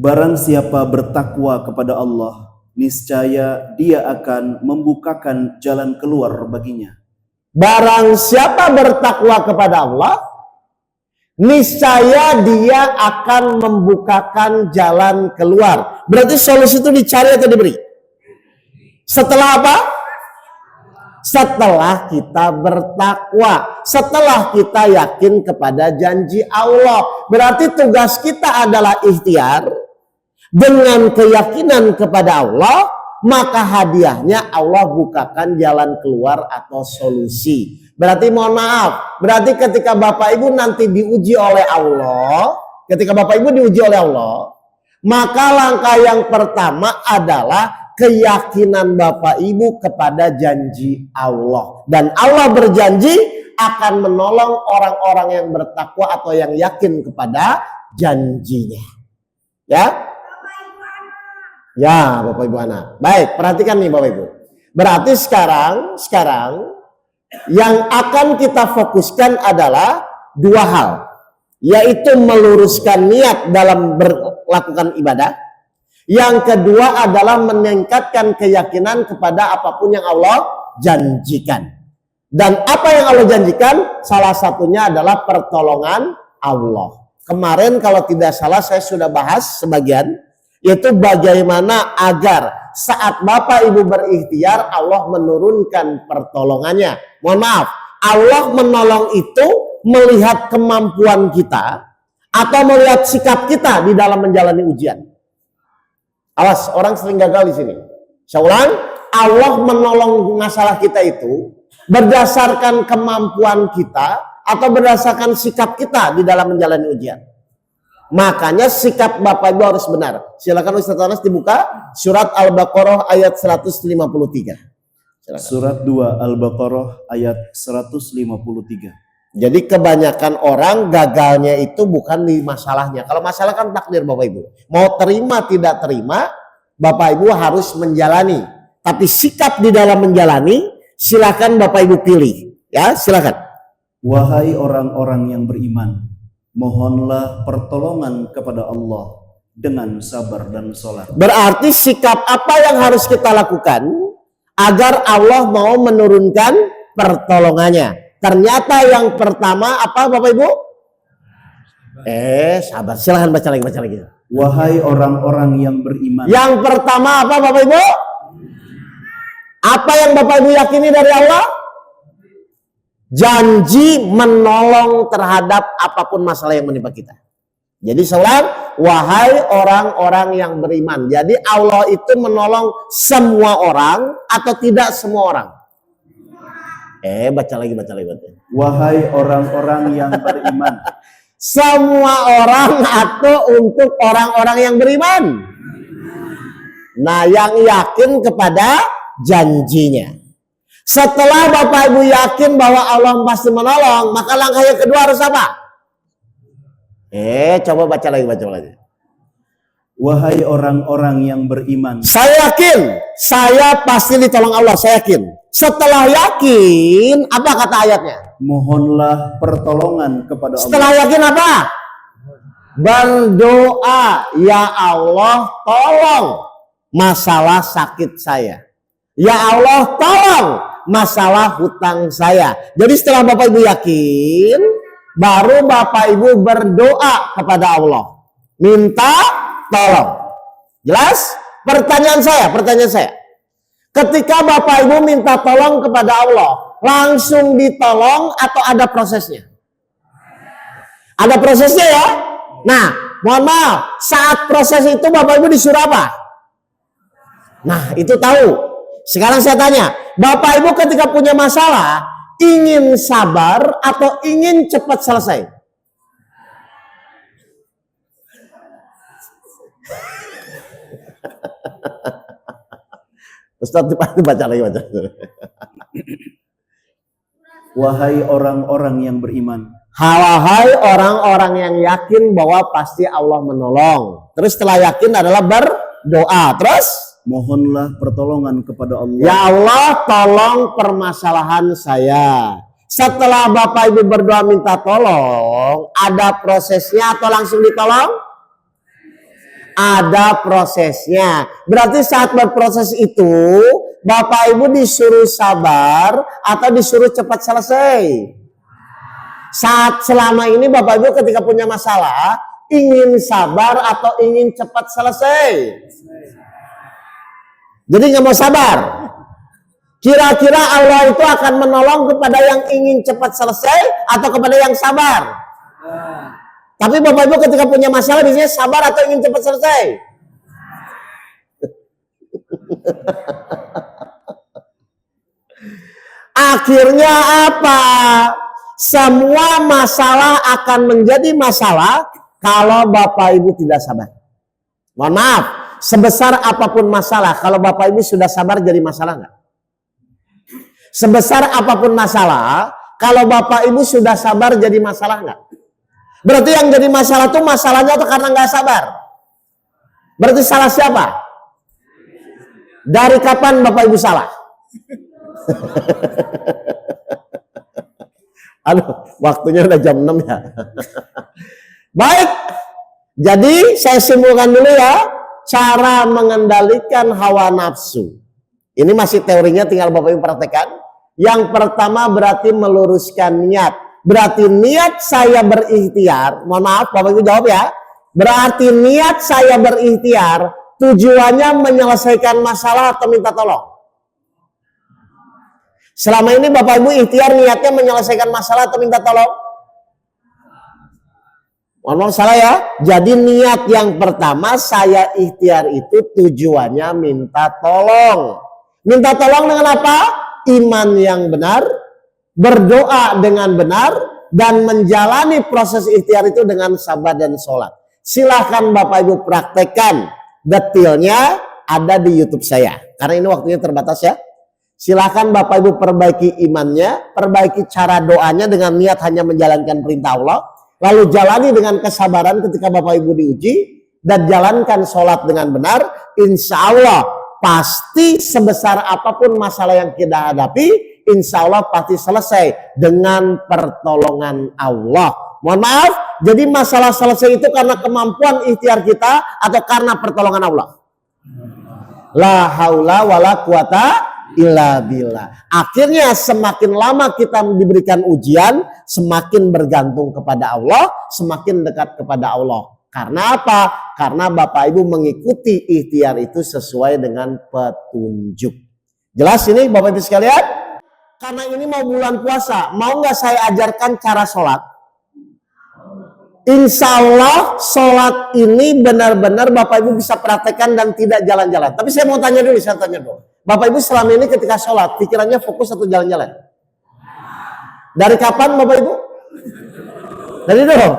Barang siapa bertakwa kepada Allah, niscaya dia akan membukakan jalan keluar baginya. Barang siapa bertakwa kepada Allah, niscaya dia akan membukakan jalan keluar. Berarti solusi itu dicari atau diberi? Setelah apa? Setelah kita bertakwa, setelah kita yakin kepada janji Allah. Berarti tugas kita adalah ikhtiar dengan keyakinan kepada Allah, maka hadiahnya Allah bukakan jalan keluar atau solusi. Berarti mohon maaf, berarti ketika Bapak Ibu nanti diuji oleh Allah, maka langkah yang pertama adalah keyakinan Bapak Ibu kepada janji Allah. Dan Allah berjanji akan menolong orang-orang yang bertakwa atau yang yakin kepada janjinya. Ya? Ya, Bapak Ibu anak. Baik, perhatikan nih Bapak Ibu. Berarti sekarang yang akan kita fokuskan adalah dua hal, yaitu meluruskan niat dalam melakukan ibadah. Yang kedua adalah meningkatkan keyakinan kepada apapun yang Allah janjikan. Dan apa yang Allah janjikan, salah satunya adalah pertolongan Allah. Kemarin kalau tidak salah saya sudah bahas sebagian, yaitu bagaimana agar saat Bapak Ibu berikhtiar Allah menurunkan pertolongannya. Mohon maaf, Allah menolong itu melihat kemampuan kita atau melihat sikap kita di dalam menjalani ujian. Awas, orang sering gagal di sini. Saya ulang, Allah menolong masalah kita itu berdasarkan kemampuan kita atau berdasarkan sikap kita di dalam menjalani ujian. Makanya sikap Bapak Ibu harus benar. Silakan Ustaz Anas dibuka surat Al-Baqarah ayat 153. Silakan. Surat 2 Al-Baqarah ayat 153. Jadi kebanyakan orang gagalnya itu bukan di masalahnya. Kalau masalah kan takdir Bapak Ibu. Mau terima tidak terima, Bapak Ibu harus menjalani. Tapi sikap di dalam menjalani, silakan Bapak Ibu pilih. Ya, silakan. Wahai orang-orang yang beriman, mohonlah pertolongan kepada Allah dengan sabar dan sholat. Berarti sikap apa yang harus kita lakukan agar Allah mau menurunkan pertolongannya? Ternyata yang pertama apa Bapak Ibu? Sabar, silahkan baca lagi. Wahai orang-orang yang beriman. Yang pertama apa Bapak Ibu? Apa yang Bapak Ibu yakini dari Allah? Janji menolong terhadap apapun masalah yang menimpa kita. Jadi seorang, wahai orang-orang yang beriman. Jadi Allah itu menolong semua orang atau tidak semua orang? Baca lagi. Wahai orang-orang yang beriman. Semua orang atau untuk orang-orang yang beriman. Nah, yang yakin kepada janjinya. Setelah Bapak Ibu yakin bahwa Allah pasti menolong, maka langkah yang kedua harus apa? Coba baca lagi. Wahai orang-orang yang beriman. Saya yakin, saya pasti ditolong Allah, saya yakin. Setelah yakin, apa kata ayatnya? Mohonlah pertolongan kepada Allah. Setelah yakin apa? Berdoa, ya Allah tolong masalah sakit saya. Ya Allah tolong masalah hutang saya. Jadi setelah Bapak Ibu yakin, baru Bapak Ibu berdoa kepada Allah. Minta tolong. Jelas? Pertanyaan saya. Ketika Bapak Ibu minta tolong kepada Allah, langsung ditolong atau ada prosesnya? Ada prosesnya ya? Nah, mohon maaf, saat proses itu Bapak Ibu disuruh apa? Nah, itu tahu. Sekarang saya tanya, Bapak Ibu ketika punya masalah, ingin sabar atau ingin cepat selesai? Ustaz baca lagi. Wahai orang-orang yang beriman. Wahai orang-orang yang yakin bahwa pasti Allah menolong. Terus setelah yakin adalah berdoa. Terus mohonlah pertolongan kepada Allah. Ya Allah tolong permasalahan saya. Setelah Bapak Ibu berdoa minta tolong, ada prosesnya atau langsung ditolong? Ada prosesnya. Berarti saat berproses itu, Bapak Ibu disuruh sabar atau disuruh cepat selesai? Saat selama ini Bapak Ibu ketika punya masalah, ingin sabar atau ingin cepat selesai? Jadi nggak mau sabar. Kira-kira Allah itu akan menolong kepada yang ingin cepat selesai atau kepada yang sabar? Tapi Bapak Ibu ketika punya masalah biasanya sabar atau ingin cepat selesai? Akhirnya apa? Semua masalah akan menjadi masalah kalau Bapak Ibu tidak sabar. Mohon maaf, sebesar apapun masalah, kalau Bapak Ibu sudah sabar jadi masalah nggak? Sebesar apapun masalah, kalau Bapak Ibu sudah sabar jadi masalah nggak? Berarti yang jadi masalah itu masalahnya itu karena nggak sabar. Berarti salah siapa? Dari kapan Bapak Ibu salah? Aduh, waktunya udah jam 6 ya. Baik, jadi saya simpulkan dulu ya, cara mengendalikan hawa nafsu. Ini masih teorinya, tinggal Bapak Ibu praktekkan. Yang pertama berarti meluruskan niat. Berarti niat saya berikhtiar, mohon maaf Bapak Ibu jawab ya. Berarti niat saya berikhtiar tujuannya menyelesaikan masalah atau minta tolong? Selama ini Bapak Ibu ikhtiar niatnya menyelesaikan masalah atau minta tolong? Mohon maaf salah ya. Jadi niat yang pertama saya ikhtiar itu tujuannya minta tolong. Minta tolong dengan apa? Iman yang benar, berdoa dengan benar, dan menjalani proses ikhtiar itu dengan sabar dan sholat. Silahkan Bapak Ibu praktekkan. Detailnya ada di YouTube saya. Karena ini waktunya terbatas ya. Silahkan Bapak Ibu perbaiki imannya, perbaiki cara doanya dengan niat hanya menjalankan perintah Allah. Lalu jalani dengan kesabaran ketika Bapak Ibu diuji. Dan jalankan sholat dengan benar. Insya Allah pasti sebesar apapun masalah yang kita hadapi, insya Allah pasti selesai dengan pertolongan Allah. Mohon maaf, jadi masalah selesai itu karena kemampuan ikhtiar kita atau karena pertolongan Allah? La haula wala quwata illa billah. Akhirnya semakin lama kita diberikan ujian, semakin bergantung kepada Allah, semakin dekat kepada Allah. Karena apa? Karena Bapak Ibu mengikuti ikhtiar itu sesuai dengan petunjuk. Jelas ini Bapak Ibu sekalian? Karena ini mau bulan puasa, mau nggak saya ajarkan cara sholat? Insya Allah sholat ini benar-benar Bapak Ibu bisa praktekkan dan tidak jalan-jalan. Tapi saya mau tanya dulu, Bapak Ibu selama ini ketika sholat, pikirannya fokus atau jalan-jalan? Dari kapan Bapak Ibu? Dari dulu?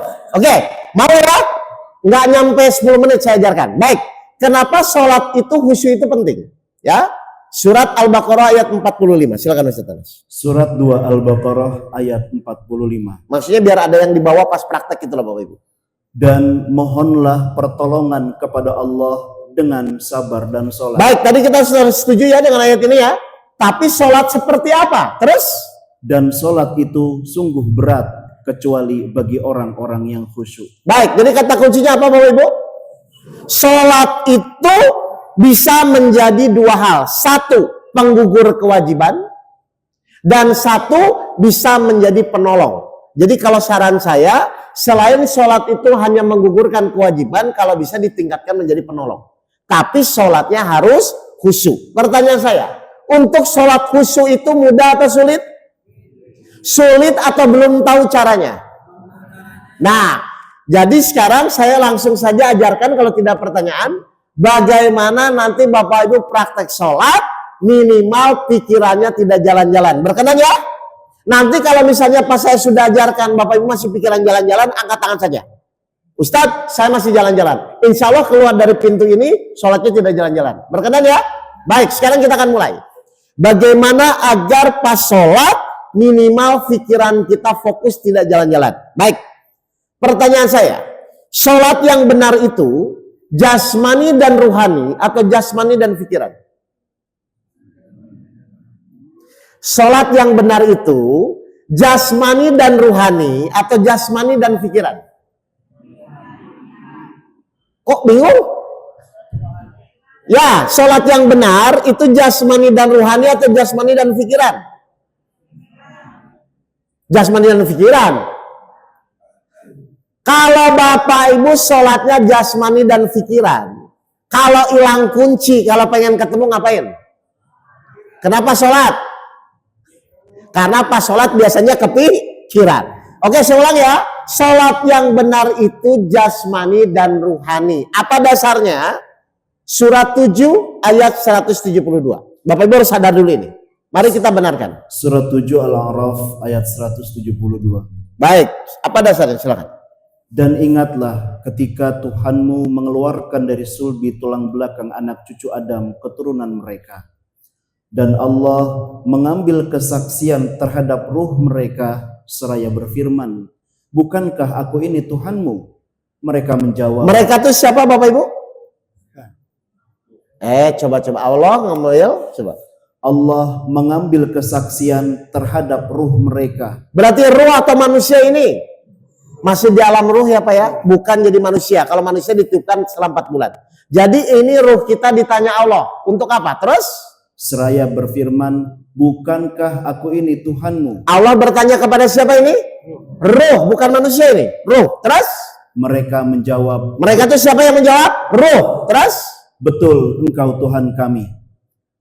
Oke, mau ya? Nggak nyampe 10 menit saya ajarkan. Baik, kenapa sholat itu khusyuk itu penting? Ya, Surat Al-Baqarah ayat 45. Silakan Ustaz Anas. Surat 2 Al-Baqarah ayat 45. Maksudnya biar ada yang dibawa pas praktek itu loh Bapak Ibu. Dan mohonlah pertolongan kepada Allah dengan sabar dan sholat. Baik, tadi kita sudah setuju ya dengan ayat ini ya. Tapi sholat seperti apa? Terus? Dan sholat itu sungguh berat kecuali bagi orang-orang yang khusyuk. Baik, jadi kata kuncinya apa Bapak Ibu? Sholat itu bisa menjadi dua hal. Satu, penggugur kewajiban. Dan satu, bisa menjadi penolong. Jadi kalau saran saya, selain sholat itu hanya menggugurkan kewajiban, kalau bisa ditingkatkan menjadi penolong. Tapi sholatnya harus khusyuk. Pertanyaan saya, untuk sholat khusyuk itu mudah atau sulit? Sulit atau belum tahu caranya? Nah, jadi sekarang saya langsung saja ajarkan kalau tidak pertanyaan, bagaimana nanti Bapak Ibu praktek sholat, minimal pikirannya tidak jalan-jalan. Berkenan ya? Nanti kalau misalnya pas saya sudah ajarkan, Bapak Ibu masih pikiran jalan-jalan, angkat tangan saja. Ustadz, saya masih jalan-jalan. Insya Allah keluar dari pintu ini, sholatnya tidak jalan-jalan. Berkenan ya? Baik, sekarang kita akan mulai. Bagaimana agar pas sholat, minimal pikiran kita fokus tidak jalan-jalan. Baik, pertanyaan saya, sholat yang benar itu jasmani dan ruhani atau jasmani dan pikiran? Sholat yang benar itu jasmani dan ruhani atau jasmani dan pikiran? Kok bingung? Ya, sholat yang benar itu jasmani dan ruhani atau jasmani dan pikiran? Jasmani dan pikiran. Kalau Bapak Ibu sholatnya jasmani dan pikiran, kalau hilang kunci, kalau pengen ketemu ngapain? Kenapa sholat? Karena pas sholat biasanya kepikiran. Oke, saya ulang ya. Sholat yang benar itu jasmani dan ruhani. Apa dasarnya? Surat 7 ayat 172. Bapak Ibu harus sadar dulu ini. Mari kita benarkan. Surat 7 Al-A'raf ayat 172. Baik, apa dasarnya? Silakan. Dan ingatlah ketika Tuhanmu mengeluarkan dari sulbi tulang belakang anak cucu Adam keturunan mereka. Dan Allah mengambil kesaksian terhadap ruh mereka seraya berfirman, bukankah aku ini Tuhanmu? Mereka menjawab. Mereka itu siapa Bapak Ibu? Coba Allah ngambil, coba. Allah mengambil kesaksian terhadap ruh mereka. Berarti ruh atau manusia ini masih di alam ruh ya Pak ya, bukan jadi manusia. Kalau manusia ditiupkan selama 4 bulan. Jadi ini ruh kita ditanya Allah, untuk apa? Terus? Seraya berfirman, bukankah aku ini Tuhanmu? Allah bertanya kepada siapa ini? Ruh, bukan manusia ini. Ruh, terus? Mereka menjawab. Mereka itu siapa yang menjawab? Ruh, terus? Betul, engkau Tuhan kami.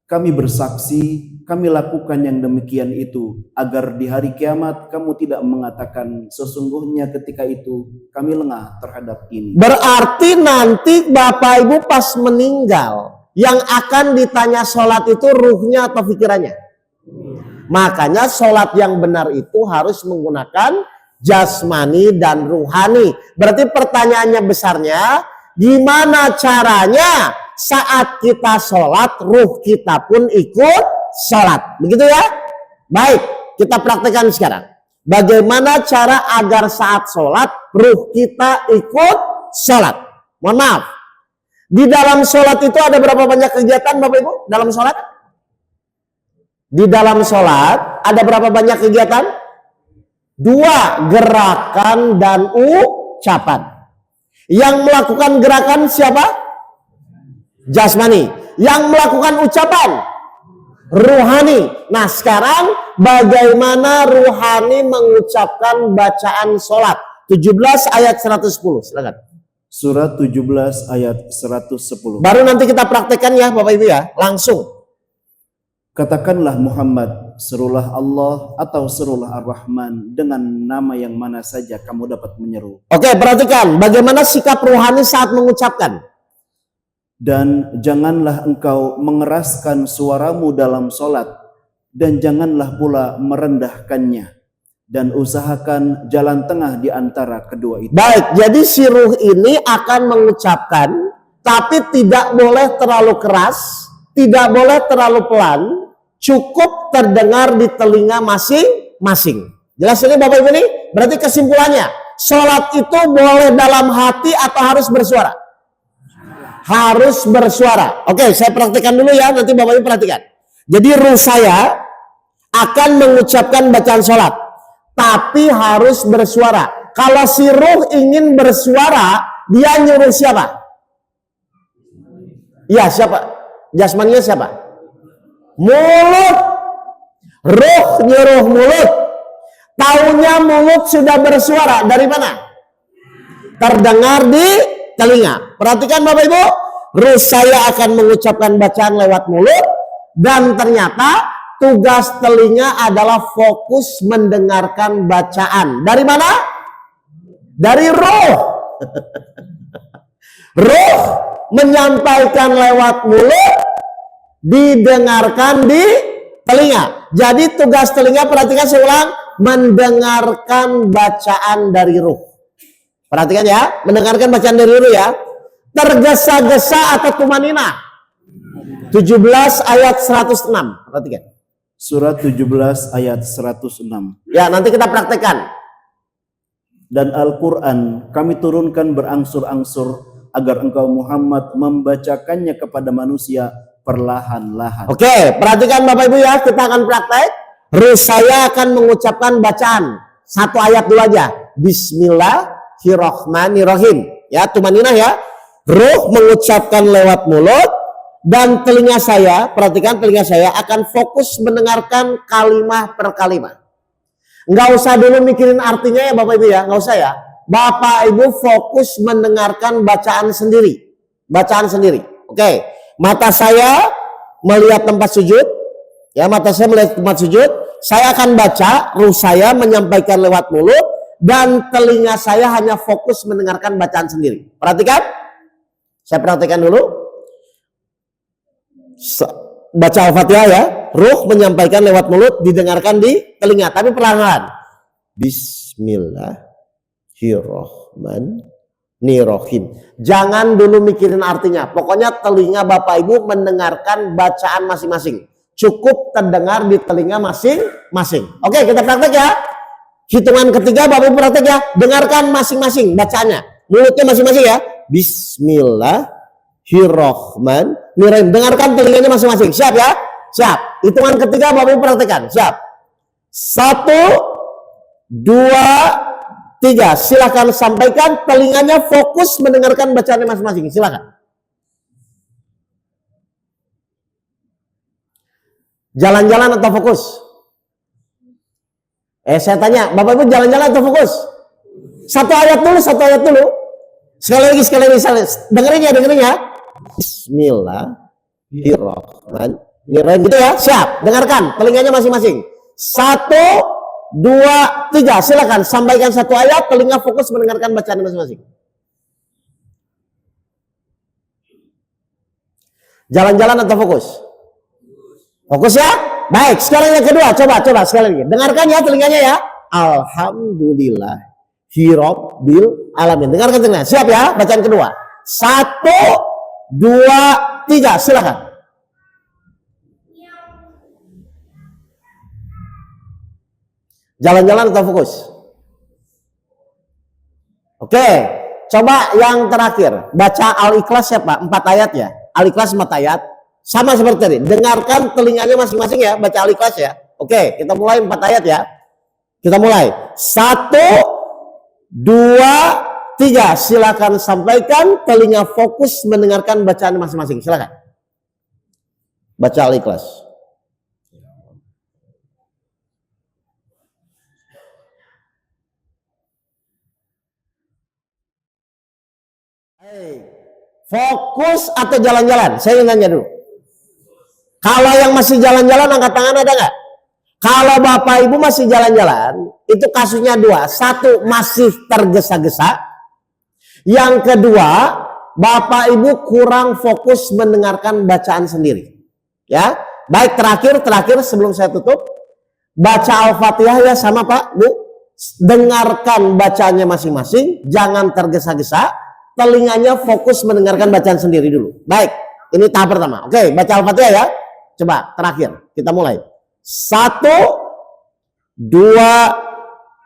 Kami bersaksi, kami lakukan yang demikian itu, agar di hari kiamat kamu tidak mengatakan sesungguhnya ketika itu kami lengah terhadap ini. Berarti nanti Bapak Ibu pas meninggal, yang akan ditanya sholat itu ruhnya atau pikirannya? Makanya sholat yang benar itu harus menggunakan jasmani dan ruhani. Berarti pertanyaannya besarnya, gimana caranya saat kita sholat, ruh kita pun ikut sholat. Begitu ya? Baik, kita praktekkan sekarang. Bagaimana cara agar saat sholat, ruh kita ikut sholat? Mohon maaf. Di dalam sholat itu ada berapa banyak kegiatan Bapak Ibu? Dalam sholat? Di dalam sholat ada berapa banyak kegiatan? 2, gerakan dan ucapan. Yang melakukan gerakan siapa? Jasmani. Yang melakukan ucapan? Ruhani. Nah sekarang bagaimana ruhani mengucapkan bacaan sholat? 17 ayat 110. Silakan. Surat 17 ayat 110. Baru nanti kita praktekkan ya Bapak Ibu ya. Langsung. Katakanlah Muhammad, serulah Allah atau serulah Ar-Rahman dengan nama yang mana saja kamu dapat menyeru. Oke, perhatikan bagaimana sikap ruhani saat mengucapkan. Dan janganlah engkau mengeraskan suaramu dalam sholat, dan janganlah pula merendahkannya, dan usahakan jalan tengah di antara kedua itu. Baik, jadi si ruh ini akan mengucapkan, tapi tidak boleh terlalu keras, tidak boleh terlalu pelan, cukup terdengar di telinga masing-masing. Jelas ini Bapak Ibu ini? Berarti kesimpulannya, sholat itu boleh dalam hati atau harus bersuara? Harus bersuara. Oke, saya praktikkan dulu ya, nanti Bapak Ibu perhatikan. Jadi ruh saya akan mengucapkan bacaan sholat, tapi harus bersuara. Kalau si ruh ingin bersuara, dia nyuruh siapa? Ya, siapa? Jasmaninya siapa? Mulut. Ruh nyuruh mulut. Taunya mulut sudah bersuara. Dari mana? Terdengar di telinga. Perhatikan Bapak Ibu, ruh saya akan mengucapkan bacaan lewat mulut, dan ternyata tugas telinga adalah fokus mendengarkan bacaan. Dari mana? Dari ruh. Ruh menyampaikan lewat mulut, didengarkan di telinga. Jadi tugas telinga, perhatikan saya ulang, mendengarkan bacaan dari ruh. Perhatikan ya, mendengarkan bacaan dari ruh ya. Tergesa-gesa atau tumanina. 17 ayat 106. Perhatikan. Surat 17 ayat 106. Ya, nanti kita praktekkan. Dan Al-Quran kami turunkan berangsur-angsur agar engkau Muhammad membacakannya kepada manusia perlahan-lahan. Oke, perhatikan Bapak Ibu ya, kita akan praktek. Ruh saya akan mengucapkan bacaan. 1 ayat dulu aja. Bismillahirrahmanirrahim. Ya, tumanina ya. Ruh mengucapkan lewat mulut, dan telinga saya, perhatikan telinga saya akan fokus mendengarkan kalimah per kalimah. Nggak usah dulu mikirin artinya ya Bapak Ibu ya, nggak usah ya. Bapak Ibu fokus mendengarkan bacaan sendiri. Bacaan sendiri. Oke, mata saya melihat tempat sujud. Ya, mata saya melihat tempat sujud. Saya akan baca, ruh saya menyampaikan lewat mulut. Dan telinga saya hanya fokus mendengarkan bacaan sendiri. Perhatikan. Saya perhatikan dulu. Baca Al-Fatihah ya. Ruh menyampaikan lewat mulut, didengarkan di telinga. Tapi perlahan. Bismillahirrahmanirrahim. Jangan dulu mikirin artinya. Pokoknya telinga Bapak Ibu mendengarkan bacaan masing-masing. Cukup terdengar di telinga masing-masing. Oke, kita praktek ya. Hitungan ketiga Bapak Ibu praktek ya. Dengarkan masing-masing bacaannya. Mulutnya masing-masing ya. Bismillahirrahmanirrahim. Dengarkan telinganya masing-masing. Siap ya? Siap. Hitungan ketiga Bapak Ibu praktekkan. Siap. 1, 2, 3. Silakan sampaikan, telinganya fokus mendengarkan bacaannya masing-masing. Silakan. Jalan-jalan atau fokus? Saya tanya, Bapak Ibu jalan-jalan atau fokus? Satu ayat dulu. Sekali lagi. Dengerin ya. Bismillahirrahmanirrahim. Gitu ya, siap. Dengarkan, telinganya masing-masing. 1, 2, 3. Silakan sampaikan satu ayat, telinga fokus mendengarkan bacaan masing-masing. Jalan-jalan atau fokus? Fokus ya? Baik, sekarang yang kedua, coba sekali lagi. Dengarkan ya telinganya ya. Alhamdulillah Hirobbil alamin. Dengarkan telinganya. Siap ya? Bacaan kedua. 1, 2, 3. Silakan. Jalan-jalan atau fokus? Oke, coba yang terakhir. Baca Al-Ikhlas ya Pak, 4 ayat ya. Al-Ikhlas 4 ayat. Sama seperti tadi, dengarkan telinganya masing-masing ya, baca Al-Ikhlas ya. Oke, kita mulai 4 ayat ya. Kita mulai. 1, 2, 3. Silakan sampaikan, telinga fokus mendengarkan bacaan masing-masing. Silakan. Baca Al-Ikhlas. Fokus atau jalan-jalan? Saya ingin tanya dulu. Kalau yang masih jalan-jalan angkat tangan ada nggak? Kalau Bapak Ibu masih jalan-jalan, itu kasusnya 2. 1, masih tergesa-gesa. Yang kedua, Bapak Ibu kurang fokus mendengarkan bacaan sendiri. Ya, baik terakhir sebelum saya tutup, baca Al-Fatihah ya sama Pak Bu. Dengarkan bacaannya masing-masing, jangan tergesa-gesa. Telinganya fokus mendengarkan bacaan sendiri dulu. Baik, ini tahap pertama. Oke, baca Al-Fatihah ya. Coba terakhir, kita mulai. 1, 2,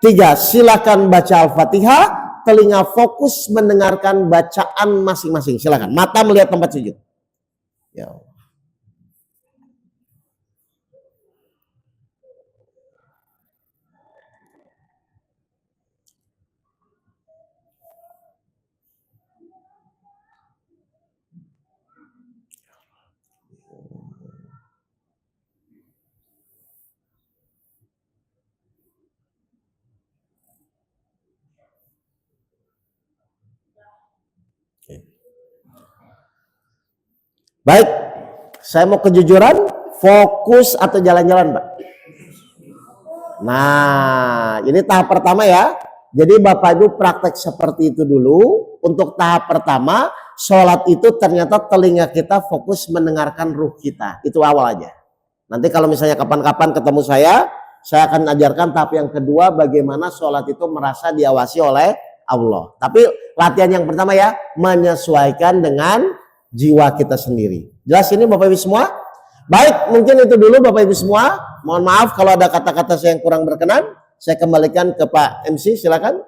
3. Silakan baca Al-Fatihah. Telinga fokus mendengarkan bacaan masing-masing. Silakan. Mata melihat tempat sujud. Ya. Baik, saya mau kejujuran, fokus atau jalan-jalan, Pak? Nah, ini tahap pertama ya. Jadi Bapak Ibu praktek seperti itu dulu. Untuk tahap pertama, sholat itu ternyata telinga kita fokus mendengarkan ruh kita. Itu awal aja. Nanti kalau misalnya kapan-kapan ketemu saya akan ajarkan tahap yang kedua bagaimana sholat itu merasa diawasi oleh Allah. Tapi latihan yang pertama ya, menyesuaikan dengan jiwa kita sendiri. Jelas ini Bapak Ibu semua? Baik, mungkin itu dulu Bapak Ibu semua. Mohon maaf kalau ada kata-kata saya yang kurang berkenan. Saya kembalikan ke Pak MC, silakan.